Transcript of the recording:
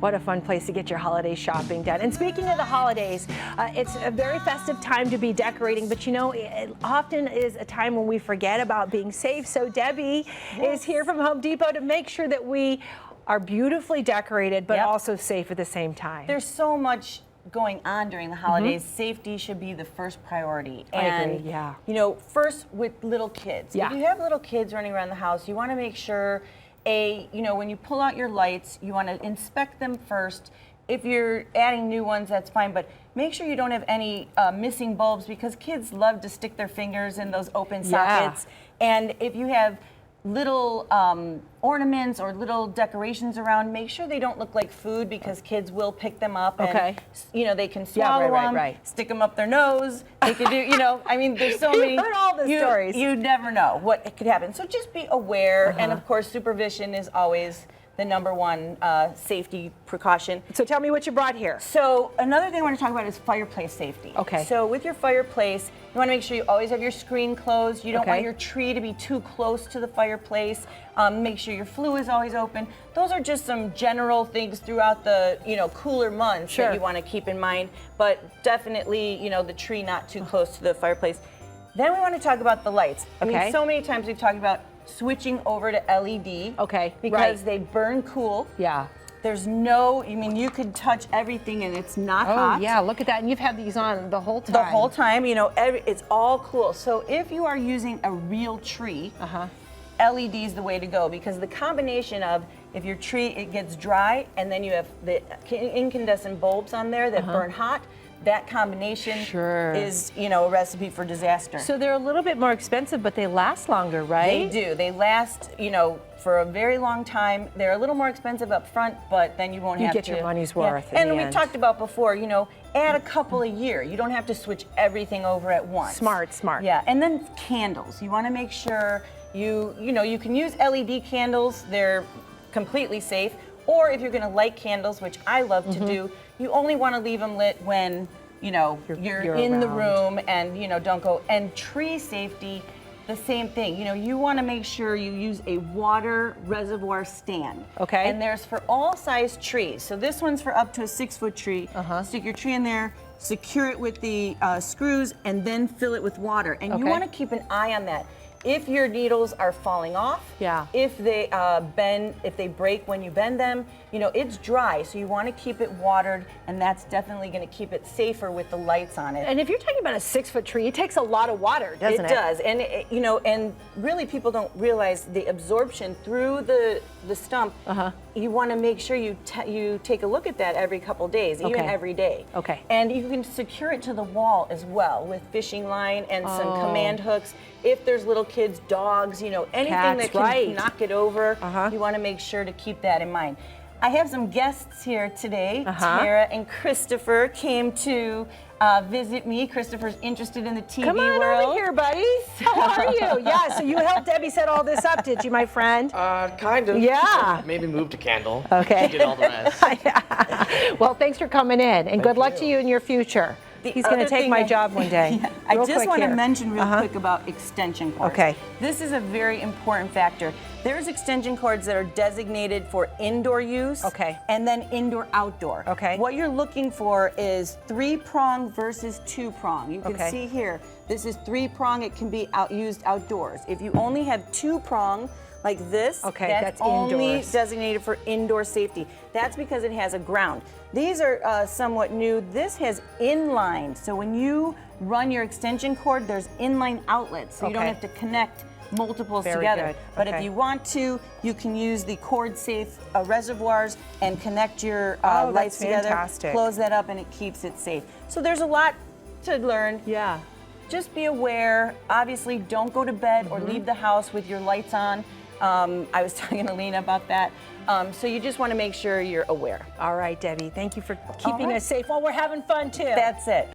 What a fun place to get your holiday shopping done. And speaking of the holidays, it's a very festive time to be decorating, but you know, it often is a time when we forget about being safe. So Debbie is here from Home Depot to make sure that we are beautifully decorated, but also safe at the same time. There's so much going on during the holidays. Safety should be the first priority. I agree, yeah. You know, first with little kids. Yeah. If you have little kids running around the house, you want to make sure, you know, when you pull out your lights, you want to inspect them first. If you're adding new ones, that's fine, but make sure you don't have any missing bulbs, because kids love to stick their fingers in those open sockets. And if you have little ornaments or little decorations around, make sure they don't look like food, because kids will pick them up and you know, they can swallow them, stick them up their nose. They could do, you know, I mean, there's so many. Heard all the stories. You never know what could happen. So just be aware, and of course, supervision is always the #1 safety precaution. So tell me what you brought here. So another thing I want to talk about is fireplace safety. Okay. So with your fireplace, you want to make sure you always have your screen closed. You don't want your tree to be too close to the fireplace. Make sure your flue is always open. Those are just some general things throughout the, you know, cooler months that you want to keep in mind. But definitely, you know, the tree not too close to the fireplace. Then we want to talk about the lights. I mean, so many times we've talked about switching over to LED. Because they burn cool. There's no, I mean, you could touch everything and it's not hot. Oh yeah, look at that. And you've had these on the whole time. The whole time, you know, it's all cool. So if you are using a real tree, LED is the way to go, because the combination of, if your tree, it gets dry and then you have the incandescent bulbs on there that burn hot, that combination is, you know, a recipe for disaster. So they're a little bit more expensive, but they last longer, right? They do. They last, you know, for a very long time. They're a little more expensive up front, but then you won't have to. You get your money's worth. And we talked about before, you know, add a couple a year. You don't have to switch everything over at once. Smart, smart. Yeah, and then candles. You want to make sure you know, you can use LED candles. They're completely safe. Or if you're going to light candles, which I love to do, you only want to leave them lit when, you know, you're in the room, and, you know, don't go. And tree safety, the same thing. You know, you want to make sure you use a water reservoir stand. And there's for all size trees. So this one's for up to a 6-foot tree. Stick your tree in there, secure it with the screws, and then fill it with water. And you want to keep an eye on that. If your needles are falling off, if they bend, if they break when you bend them, you know, it's dry, so you want to keep it watered, and that's definitely going to keep it safer with the lights on it. And if you're talking about a 6-foot tree, it takes a lot of water, doesn't it? It does, and you know, and really people don't realize the absorption through the stump. You want to make sure you take a look at that every couple days, even every day. And you can secure it to the wall as well with fishing line and some command hooks. If there's little kids, dogs, you know, anything that can knock it over, you want to make sure to keep that in mind. I have some guests here today. Tara and Christopher came to visit me. Christopher's interested in the TV world. Come on over here, buddy. How are you? Yeah, so you helped Debbie set all this up, did you, my friend? Kind of. Yeah. Maybe moved a candle. Okay. She did all the rest. Well, thanks for coming in, and good luck to you in your future. He's going to take my job one day. I just want to mention real quick about extension cords. Okay. This is a very important factor. There's extension cords that are designated for indoor use. And then indoor-outdoor. What you're looking for is 3-prong versus 2-prong. You can see here, this is 3-prong. It can be used outdoors. If you only have 2-prong, like this, that's only designated for indoor safety. That's because it has a ground. These are somewhat new. This has inline, so when you run your extension cord, there's inline outlets, so you don't have to connect multiples together. But if you want to, you can use the cord-safe reservoirs and connect your lights together, close that up, and it keeps it safe. So there's a lot to learn. Just be aware. Obviously, don't go to bed or leave the house with your lights on. I was talking to Lena about that. So you just want to make sure you're aware. All right, Debbie. Thank you for keeping us safe while we're having fun, too. That's it.